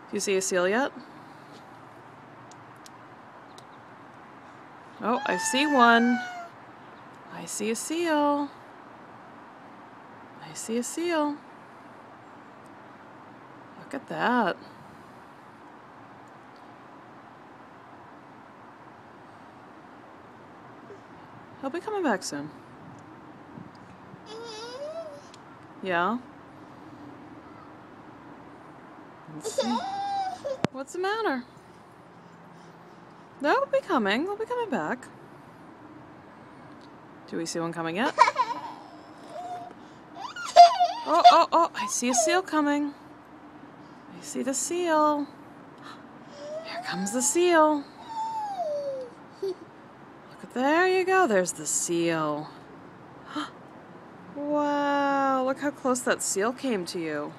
Do you see a seal yet? Oh, I see one. I see a seal. I see a seal. Look at that. He'll be coming back soon. Yeah? Let's see. What's the matter? They'll be coming. They'll be coming back. Do we see one coming yet? Oh, oh, oh, I see a seal coming. I see the seal. Here comes the seal. Look at, there you go. There's the seal. Wow, look how close that seal came to you.